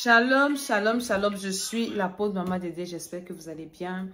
Shalom, shalom, shalom. Je suis l'apôtre Maman Dédé. J'espère que vous allez bien.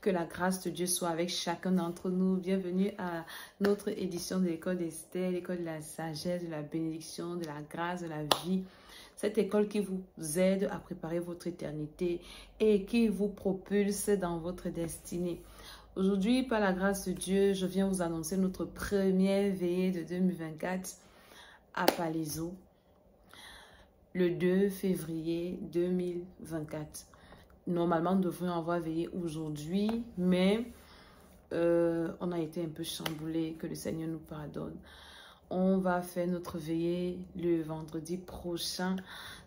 Que la grâce de Dieu soit avec chacun d'entre nous. Bienvenue à notre édition de l'école d'Esther, l'école de la sagesse, de la bénédiction, de la grâce, de la vie. Cette école qui vous aide à préparer votre éternité et qui vous propulse dans votre destinée. Aujourd'hui, par la grâce de Dieu, je viens vous annoncer notre première veillée de 2024 à Palaiseau. Le 2 février 2024. Normalement, nous devrions avoir veillé aujourd'hui, mais on a été un peu chamboulé, que le Seigneur nous pardonne. On va faire notre veillée le vendredi prochain.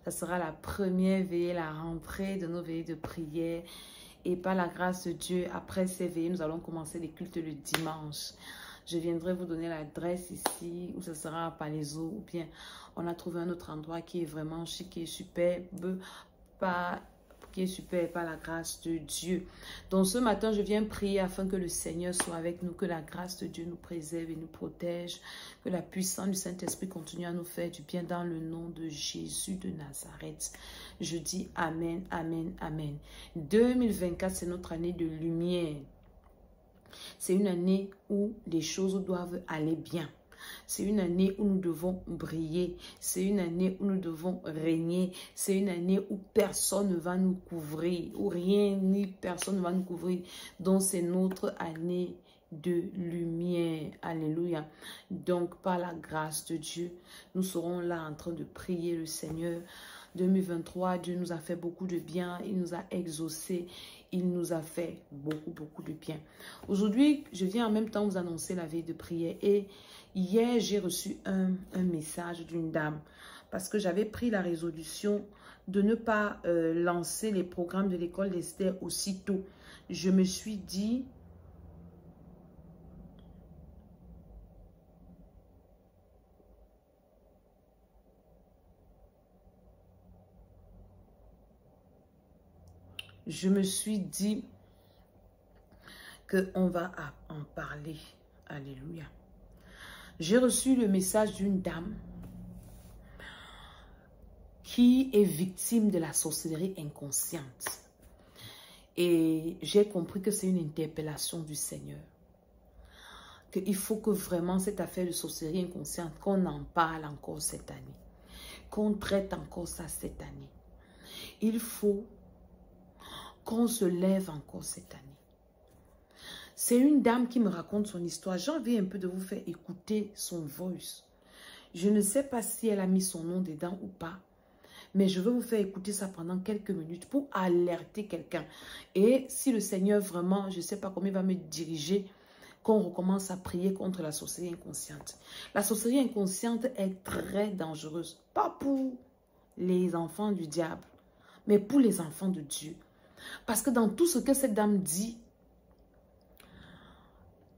Ça sera la première veillée, la rentrée de nos veillées de prière. Et par la grâce de Dieu, après ces veillées, nous allons commencer les cultes le dimanche. Je viendrai vous donner l'adresse ici, où ce sera à Palaiseau, ou bien on a trouvé un autre endroit qui est vraiment chic, qui est superbe, par la grâce de Dieu. Donc ce matin, je viens prier afin que le Seigneur soit avec nous, que la grâce de Dieu nous préserve et nous protège, que la puissance du Saint-Esprit continue à nous faire du bien dans le nom de Jésus de Nazareth. Je dis Amen, Amen, Amen. 2024, c'est notre année de lumière. C'est une année où les choses doivent aller bien. C'est une année où nous devons briller. C'est une année où nous devons régner. C'est une année où personne ne va nous couvrir. Où rien ni personne ne va nous couvrir. Donc c'est notre année de lumière. Alléluia. Donc par la grâce de Dieu, nous serons là en train de prier le Seigneur. 2023, Dieu nous a fait beaucoup de bien. Il nous a exaucés. Il nous a fait beaucoup de bien. Aujourd'hui, je viens en même temps vous annoncer la veille de prière. Et hier, j'ai reçu un message d'une dame. Parce que j'avais pris la résolution de ne pas lancer les programmes de l'école d'Esther aussitôt. Je me suis dit... qu'on va en parler. Alléluia. J'ai reçu le message d'une dame qui est victime de la sorcellerie inconsciente. Et j'ai compris que c'est une interpellation du Seigneur. Qu'il faut que vraiment cette affaire de sorcellerie inconsciente, qu'on en parle encore cette année. Qu'on traite encore ça cette année. Il faut qu'on se lève encore cette année. C'est une dame qui me raconte son histoire. J'ai envie un peu de vous faire écouter son voice. Je ne sais pas si elle a mis son nom dedans ou pas. Mais je veux vous faire écouter ça pendant quelques minutes pour alerter quelqu'un. Et si le Seigneur vraiment, je ne sais pas comment il va me diriger, qu'on recommence à prier contre la sorcellerie inconsciente. La sorcellerie inconsciente est très dangereuse. Pas pour les enfants du diable, mais pour les enfants de Dieu. Parce que dans tout ce que cette dame dit,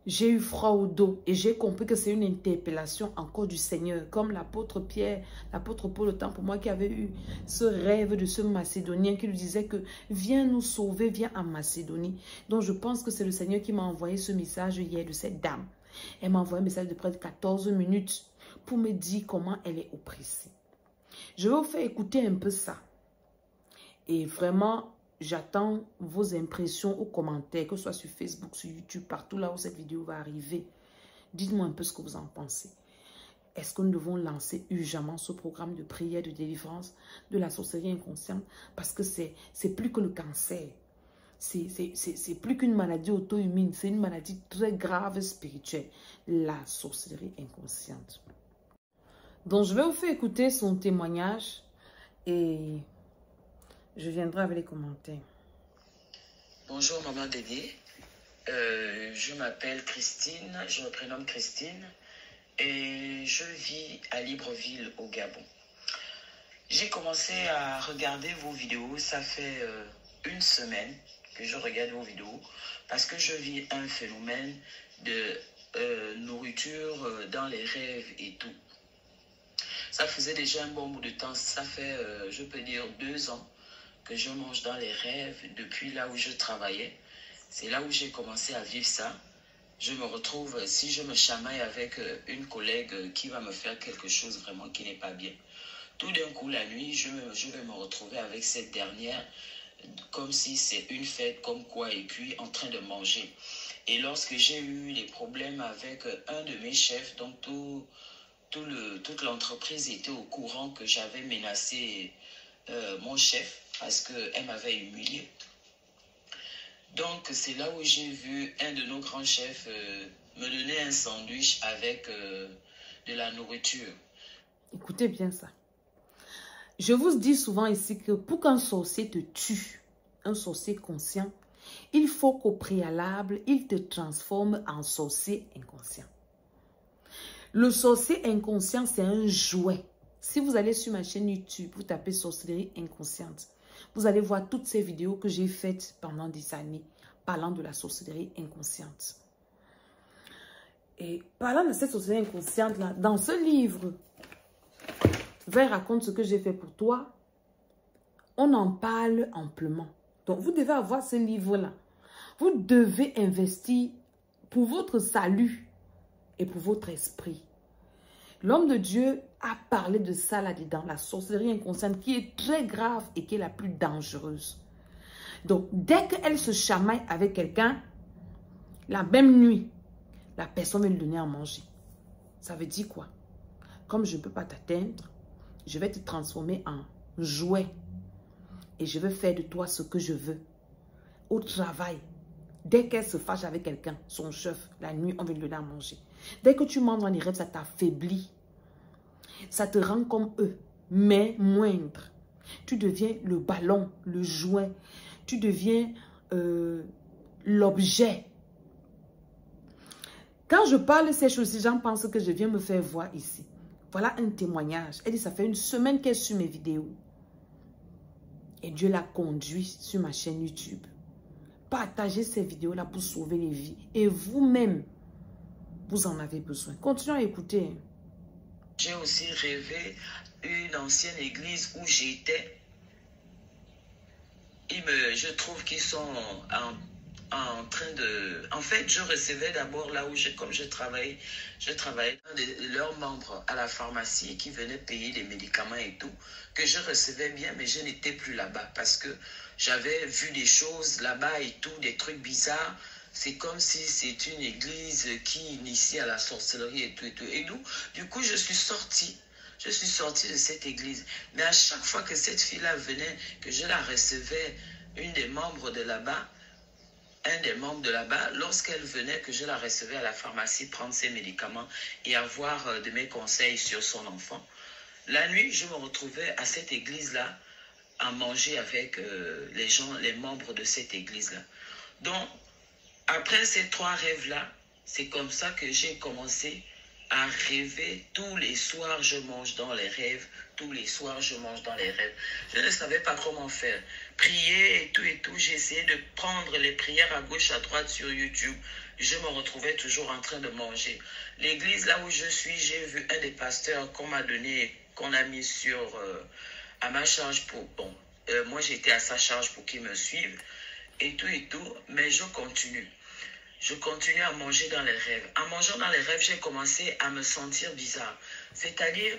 j'ai eu froid au dos et j'ai compris que c'est une interpellation encore du Seigneur. Comme l'apôtre Pierre, l'apôtre Paul, autant pour moi, qui avait eu ce rêve de ce Macédonien qui lui disait que viens nous sauver, viens en Macédonie. Donc je pense que c'est le Seigneur qui m'a envoyé ce message hier de cette dame. Elle m'a envoyé un message de près de 14 minutes pour me dire comment elle est oppressée. Je vais vous faire écouter un peu ça. Et vraiment... j'attends vos impressions aux commentaires, que ce soit sur Facebook, sur YouTube, partout là où cette vidéo va arriver. Dites-moi un peu ce que vous en pensez. Est-ce que nous devons lancer urgemment ce programme de prière, de délivrance de la sorcellerie inconsciente? Parce que c'est plus que le cancer. C'est plus qu'une maladie auto-immune. C'est une maladie très grave spirituelle. La sorcellerie inconsciente. Donc, je vais vous faire écouter son témoignage et... je viendrai avec les commentaires. Bonjour Maman Dédé, je m'appelle Christine, je me prénomme Christine et je vis à Libreville au Gabon. J'ai commencé à regarder vos vidéos, ça fait une semaine que je regarde vos vidéos parce que je vis un phénomène de nourriture dans les rêves et tout. Ça faisait déjà un bon bout de temps, ça fait je peux dire 2 ans que je mange dans les rêves depuis là où je travaillais. C'est là où j'ai commencé à vivre ça. Je me retrouve, si je me chamaille avec une collègue qui va me faire quelque chose vraiment qui n'est pas bien, Tout d'un coup, la nuit, je vais me retrouver avec cette dernière, comme si c'est une fête, comme quoi, et puis en train de manger. Et lorsque j'ai eu des problèmes avec un de mes chefs, donc toute l'entreprise était au courant que j'avais menacé mon chef parce qu'elle m'avait humilié. Donc, c'est là où j'ai vu un de nos grands chefs me donner un sandwich avec de la nourriture. Écoutez bien ça. Je vous dis souvent ici que pour qu'un sorcier te tue, un sorcier conscient, il faut qu'au préalable, il te transforme en sorcier inconscient. Le sorcier inconscient, c'est un jouet. Si vous allez sur ma chaîne YouTube, vous tapez sorcellerie inconsciente, vous allez voir toutes ces vidéos que j'ai faites pendant des années, parlant de la sorcellerie inconsciente. Et parlant de cette sorcellerie inconsciente-là, dans ce livre, « Raconte ce que j'ai fait pour toi », on en parle amplement. Donc, vous devez avoir ce livre-là. Vous devez investir pour votre salut et pour votre esprit. L'homme de Dieu a parlé de ça là-dedans, la sorcellerie inconsciente qui est très grave et qui est la plus dangereuse. Donc, dès qu'elle se chamaille avec quelqu'un, la même nuit, la personne va lui donner à manger. Ça veut dire quoi? Comme je ne peux pas t'atteindre, je vais te transformer en jouet. Et je vais faire de toi ce que je veux. Au travail, dès qu'elle se fâche avec quelqu'un, son chef, la nuit, on va lui donner à manger. Dès que tu manges dans les rêves, ça t'affaiblit. Ça te rend comme eux, mais moindre. Tu deviens le ballon, le jouet. Tu deviens l'objet. Quand je parle de ces choses-ci, j'en pense que je viens me faire voir ici. Voilà un témoignage. Elle dit, ça fait une semaine qu'elle suit mes vidéos. Et Dieu l'a conduit sur ma chaîne YouTube. Partagez ces vidéos-là pour sauver les vies. Et vous-même, vous en avez besoin. Continuons à écouter. J'ai aussi rêvé une ancienne église où j'étais. Je trouve qu'ils sont en train de... En fait, je recevais d'abord là où comme je travaillais un de leurs membres à la pharmacie qui venait payer les médicaments et tout, que je recevais bien, mais je n'étais plus là-bas parce que j'avais vu des choses là-bas et tout, des trucs bizarres. C'est comme si c'est une église qui initie à la sorcellerie et tout et tout. Et du coup, je suis sortie. Je suis sortie de cette église. Mais à chaque fois que cette fille-là venait, que je la recevais, une des membres de là-bas, lorsqu'elle venait, que je la recevais à la pharmacie, prendre ses médicaments et avoir de mes conseils sur son enfant, la nuit, je me retrouvais à cette église-là à manger avec les membres de cette église-là. Donc, après ces 3 rêves-là, c'est comme ça que j'ai commencé à rêver. Tous les soirs, je mange dans les rêves. Tous les soirs, je mange dans les rêves. Je ne savais pas comment faire. Prier et tout. J'ai essayé de prendre les prières à gauche, à droite sur YouTube. Je me retrouvais toujours en train de manger. L'église là où je suis, j'ai vu un des pasteurs qu'on m'a donné, qu'on a mis à ma charge pour... Bon, moi j'étais à sa charge pour qu'il me suive. Et tout. Mais je continue. Je continue à manger dans les rêves. En mangeant dans les rêves, j'ai commencé à me sentir bizarre. C'est-à-dire,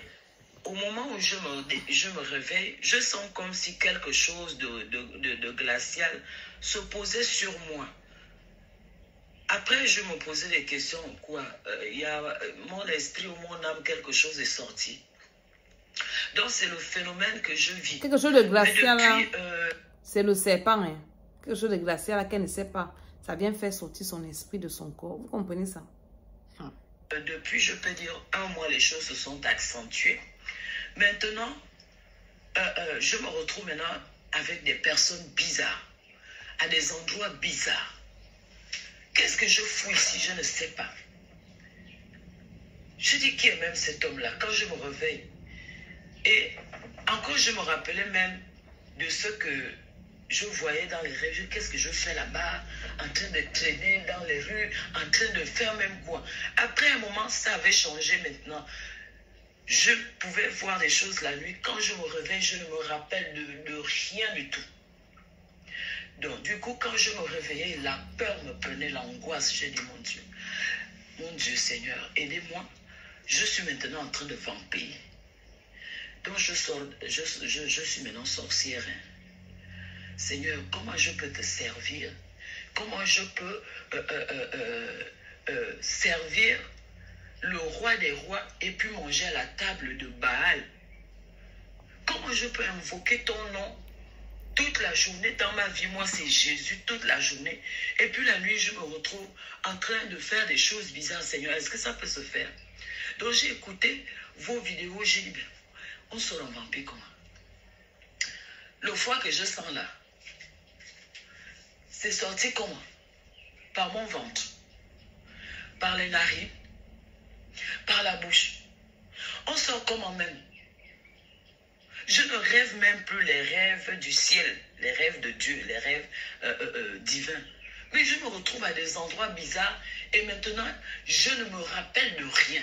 au moment où je me réveille, je sens comme si quelque chose de glacial se posait sur moi. Après, je me posais des questions. Quoi? Il y a mon esprit ou mon âme, quelque chose est sorti. Donc, c'est le phénomène que je vis. Quelque chose de glacial, depuis, c'est le serpent. Hein? Quelque chose de glacial là qu'elle ne sait pas. Ça vient faire sortir son esprit de son corps. Vous comprenez ça? Depuis, je peux dire, 1 mois, les choses se sont accentuées. Maintenant, je me retrouve maintenant avec des personnes bizarres, à des endroits bizarres. Qu'est-ce que je fous ici? Je ne sais pas. Je dis, qui est même cet homme-là? Quand je me réveille, et encore je me rappelais même de ce que je voyais dans les rêves. Qu'est-ce que je fais là-bas? En train de traîner dans les rues, en train de faire même quoi? Après un moment, ça avait changé maintenant. Je pouvais voir des choses la nuit. Quand je me réveille, je ne me rappelle de rien du tout. Donc, du coup, quand je me réveillais, la peur me prenait, l'angoisse. J'ai dit, mon Dieu Seigneur, aidez-moi. Je suis maintenant en train de vampire. Donc je suis maintenant sorcière. Seigneur, comment je peux te servir? Comment je peux servir le roi des rois et puis manger à la table de Baal? Comment je peux invoquer ton nom toute la journée dans ma vie? Moi, c'est Jésus toute la journée. Et puis la nuit, je me retrouve en train de faire des choses bizarres. Seigneur, est-ce que ça peut se faire? Donc, j'ai écouté vos vidéos. J'ai dit, on se rend vampire comment? Le foie que je sens là, c'est sorti comment? Par mon ventre, par les narines, par la bouche. On sort comment même? Je ne rêve même plus les rêves du ciel, les rêves de Dieu, les rêves divins. Mais je me retrouve à des endroits bizarres et maintenant, je ne me rappelle de rien.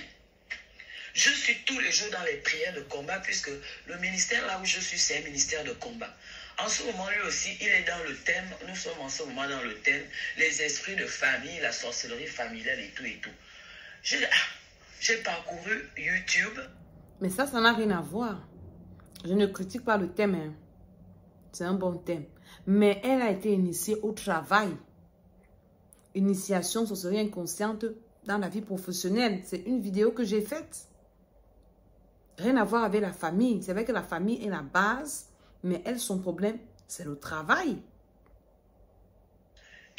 Je suis tous les jours dans les prières de combat puisque le ministère là où je suis, c'est un ministère de combat. En ce moment, lui aussi, il est dans le thème, nous sommes en ce moment dans le thème, les esprits de famille, la sorcellerie familiale et tout et tout. J'ai parcouru YouTube. Mais ça n'a rien à voir. Je ne critique pas le thème. Hein. C'est un bon thème. Mais elle a été initiée au travail. Initiation sorcellerie inconsciente dans la vie professionnelle. C'est une vidéo que j'ai faite. Rien à voir avec la famille. C'est vrai que la famille est la base. Mais elle, son problème, c'est le travail.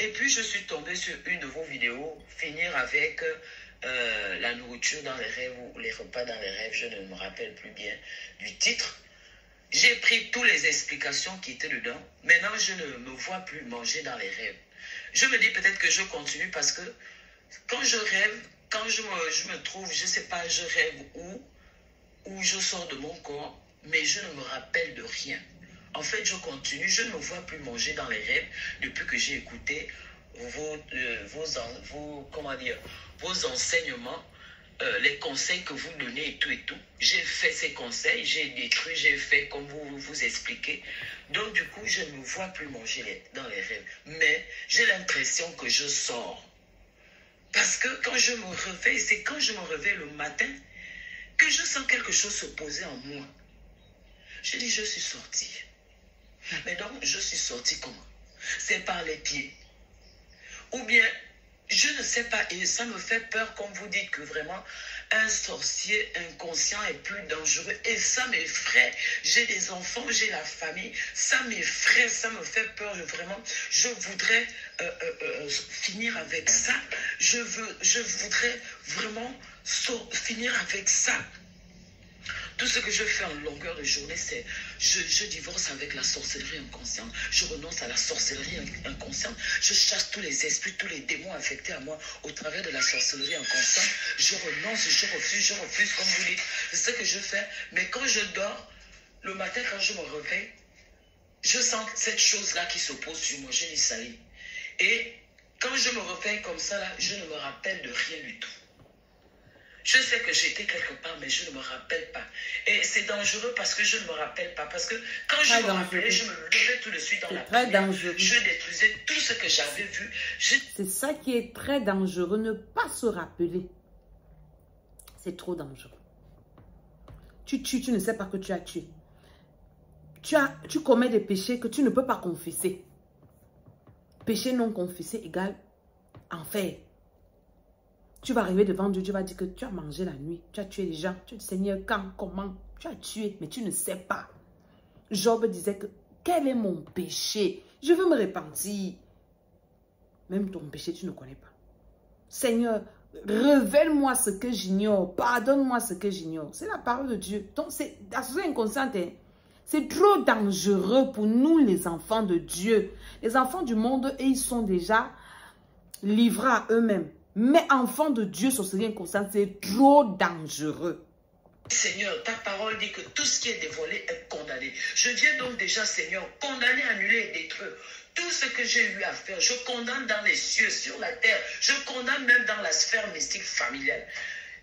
Et puis, je suis tombée sur une de vos vidéos. Finir avec la nourriture dans les rêves ou les repas dans les rêves. Je ne me rappelle plus bien du titre. J'ai pris toutes les explications qui étaient dedans. Maintenant, je ne me vois plus manger dans les rêves. Je me dis peut-être que je continue parce que quand je rêve, quand je me trouve, je ne sais pas, je rêve où je sors de mon corps, mais je ne me rappelle de rien. En fait, je continue, je ne me vois plus manger dans les rêves depuis que j'ai écouté vos enseignements, les conseils que vous donnez et tout et tout. J'ai fait ces conseils, j'ai détruit, j'ai fait comme vous expliquez. Donc du coup, je ne me vois plus manger dans les rêves. Mais j'ai l'impression que je sors. Parce que quand je me réveille, c'est quand je me réveille le matin que je sens quelque chose se poser en moi. Je dis, je suis sortie. Mais donc, je suis sortie comment? C'est par les pieds. Ou bien, je ne sais pas, et ça me fait peur, comme vous dites, que vraiment, un sorcier inconscient est plus dangereux. Et ça m'effraie. J'ai des enfants, j'ai la famille. Ça m'effraie, ça me fait peur. Je voudrais finir avec ça. Je voudrais vraiment finir avec ça. Tout ce que je fais en longueur de journée, c'est je divorce avec la sorcellerie inconsciente. Je renonce à la sorcellerie inconsciente. Je chasse tous les esprits, tous les démons affectés à moi au travers de la sorcellerie inconsciente. Je renonce, je refuse, comme vous dites. C'est ce que je fais. Mais quand je dors, le matin, quand je me réveille, je sens cette chose-là qui se pose sur moi. Je dis ça y est. Et quand je me réveille comme ça, là, je ne me rappelle de rien du tout. Je sais que j'étais quelque part, mais je ne me rappelle pas. Et c'est dangereux parce que je ne me rappelle pas. Parce que quand je me rappelais, je me levais tout de suite dans la prière. Je détruisais tout ce que j'avais vu. C'est ça qui est très dangereux, ne pas se rappeler. C'est trop dangereux. Tu tues, tu ne sais pas que tu as tué. Tu commets des péchés que tu ne peux pas confesser. Péché non confessé égale enfer. Tu vas arriver devant Dieu, tu vas dire que tu as mangé la nuit, tu as tué les gens. Tu dis, Seigneur, quand, comment? Tu as tué, mais tu ne sais pas. Job disait que, quel est mon péché? Je veux me repentir. Même ton péché, tu ne connais pas. Seigneur, révèle-moi ce que j'ignore. Pardonne-moi ce que j'ignore. C'est la parole de Dieu. Donc, c'est associé inconsciente. C'est trop dangereux pour nous, les enfants de Dieu. Les enfants du monde, et ils sont déjà livrés à eux-mêmes. Mais enfants de Dieu, sorcellerie inconsciente, c'est trop dangereux. Seigneur, ta parole dit que tout ce qui est dévoilé est condamné. Je viens donc déjà, Seigneur, condamner, annuler et détruire tout ce que j'ai eu à faire. Je condamne dans les cieux, sur la terre. Je condamne même dans la sphère mystique familiale.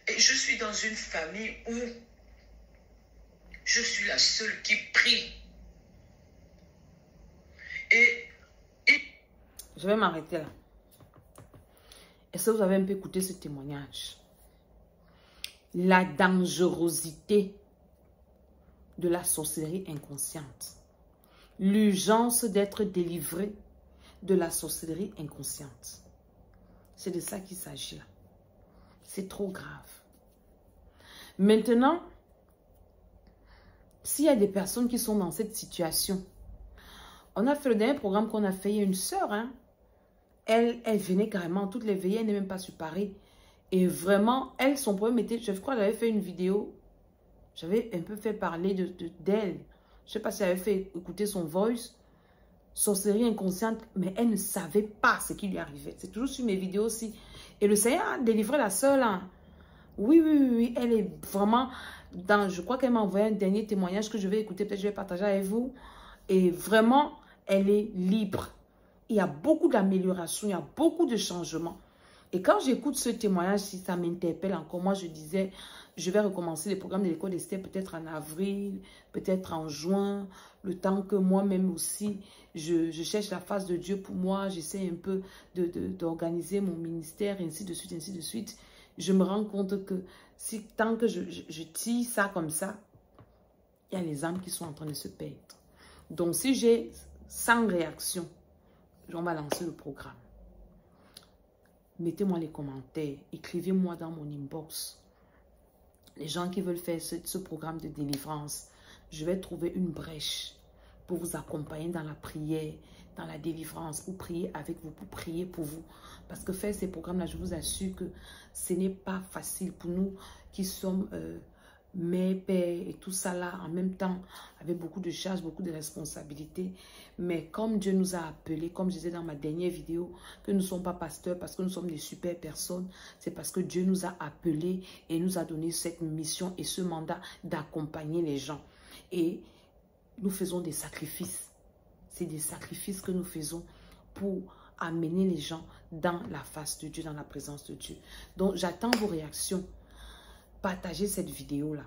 Et je suis dans une famille où je suis la seule qui prie. Je vais m'arrêter là. Est-ce que vous avez un peu écouté ce témoignage? La dangerosité de la sorcellerie inconsciente. L'urgence d'être délivré de la sorcellerie inconsciente. C'est de ça qu'il s'agit là. C'est trop grave. Maintenant, s'il y a des personnes qui sont dans cette situation, on a fait le dernier programme qu'on a fait, il y a une sœur, hein, elle venait carrément, toutes les veillées, elle n'est même pas sur Paris. Et vraiment, elle, son problème était, je crois que j'avais fait une vidéo, j'avais un peu fait parler d'elle. Je ne sais pas si j'avais fait écouter son voice, sorcellerie inconsciente, mais elle ne savait pas ce qui lui arrivait. C'est toujours sur mes vidéos aussi. Et le Seigneur a délivré la sœur là. Oui, elle est vraiment dans, je crois qu'elle m'a envoyé un dernier témoignage que je vais écouter, peut-être je vais partager avec vous. Et vraiment, elle est libre. Il y a beaucoup d'améliorations, il y a beaucoup de changements. Et quand j'écoute ce témoignage, si ça m'interpelle encore, moi je disais, je vais recommencer les programmes de l'école d'Esther peut-être en avril, peut-être en juin, le temps que moi-même aussi, je cherche la face de Dieu pour moi, j'essaie un peu d'organiser mon ministère, et ainsi de suite, ainsi de suite. Je me rends compte que si tant que je tire ça comme ça, il y a les âmes qui sont en train de se perdre. Donc si j'ai 100 réactions, on va lancer le programme. Mettez-moi les commentaires, écrivez-moi dans mon inbox. Les gens qui veulent faire ce programme de délivrance, je vais trouver une brèche pour vous accompagner dans la prière, dans la délivrance, pour prier avec vous, pour prier pour vous. Parce que faire ces programmes-là, je vous assure que ce n'est pas facile pour nous qui sommes mères, pères et tout ça là, en même temps, avec beaucoup de charges, beaucoup de responsabilités. Mais comme Dieu nous a appelés, comme je disais dans ma dernière vidéo, que nous ne sommes pas pasteurs parce que nous sommes des super personnes, c'est parce que Dieu nous a appelés et nous a donné cette mission et ce mandat d'accompagner les gens. Et nous faisons des sacrifices. C'est des sacrifices que nous faisons pour amener les gens dans la face de Dieu, dans la présence de Dieu. Donc, j'attends vos réactions. Partagez cette vidéo-là.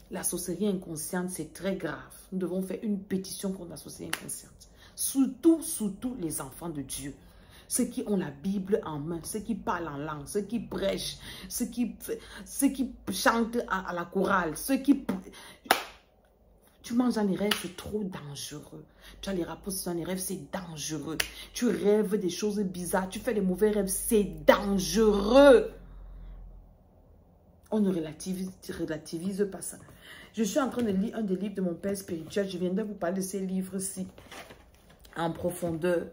La sorcellerie inconsciente, c'est très grave. Nous devons faire une pétition contre la sorcellerie inconsciente. Surtout les enfants de Dieu. Ceux qui ont la Bible en main, ceux qui parlent en langue, ceux qui prêchent, ceux qui chantent à la chorale, ceux qui... Tu manges dans les rêves, c'est trop dangereux. Tu as les rapports dans les rêves, c'est dangereux. Tu rêves des choses bizarres, tu fais des mauvais rêves, c'est dangereux. On ne relativise pas ça. Je suis en train de lire un des livres de mon père spirituel. Je viendrai vous parler de ces livres-ci en profondeur.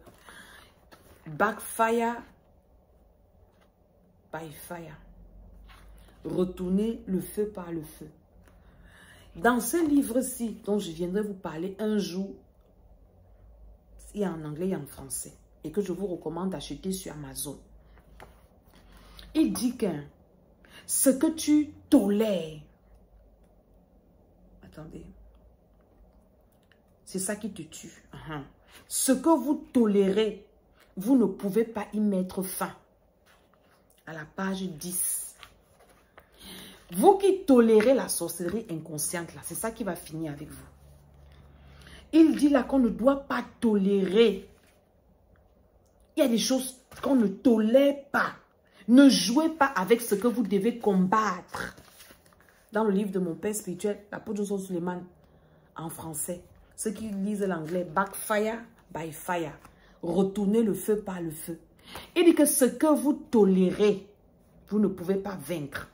Backfire by fire. Retourner le feu par le feu. Dans ce livre-ci, dont je viendrai vous parler un jour, il y a en anglais et en français, et que je vous recommande d'acheter sur Amazon. Il dit que ce que tu tolères, attendez, c'est ça qui te tue. Ce que vous tolérez, vous ne pouvez pas y mettre fin. À la page 10. Vous qui tolérez la sorcellerie inconsciente, là, c'est ça qui va finir avec vous. Il dit là qu'on ne doit pas tolérer. Il y a des choses qu'on ne tolère pas. Ne jouez pas avec ce que vous devez combattre. Dans le livre de mon père spirituel, l'apôtre Johnson Suleiman, en français, ceux qui lisent l'anglais, Backfire by fire. Retournez le feu par le feu. Il dit que ce que vous tolérez, vous ne pouvez pas vaincre.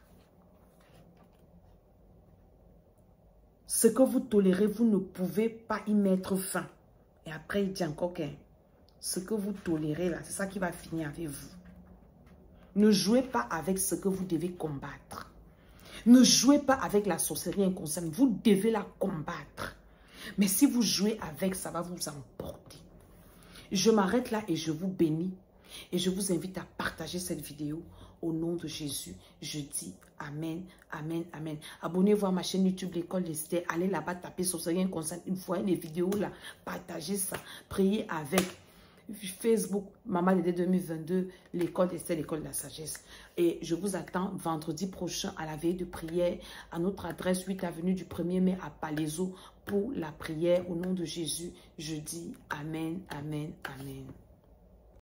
Ce que vous tolérez, vous ne pouvez pas y mettre fin. Et après, il dit encore que ce que vous tolérez là, c'est ça qui va finir avec vous. Ne jouez pas avec ce que vous devez combattre. Ne jouez pas avec la sorcellerie inconsciente. Vous devez la combattre. Mais si vous jouez avec, ça va vous emporter. Je m'arrête là et je vous bénis. Et je vous invite à partager cette vidéo. Au nom de Jésus, je dis Amen, Amen, Amen. Abonnez-vous à ma chaîne YouTube, l'École d'Esther. Allez là-bas, tapez sorcellerie inconsciente. Une fois les vidéos là, partagez ça. Priez avec. Facebook, Maman Dédé 2022, l'École d'Esther, l'École de la Sagesse. Et je vous attends vendredi prochain à la veille de prière à notre adresse 8 avenue du 1er mai à Palaiseau pour la prière. Au nom de Jésus, je dis Amen, Amen, Amen.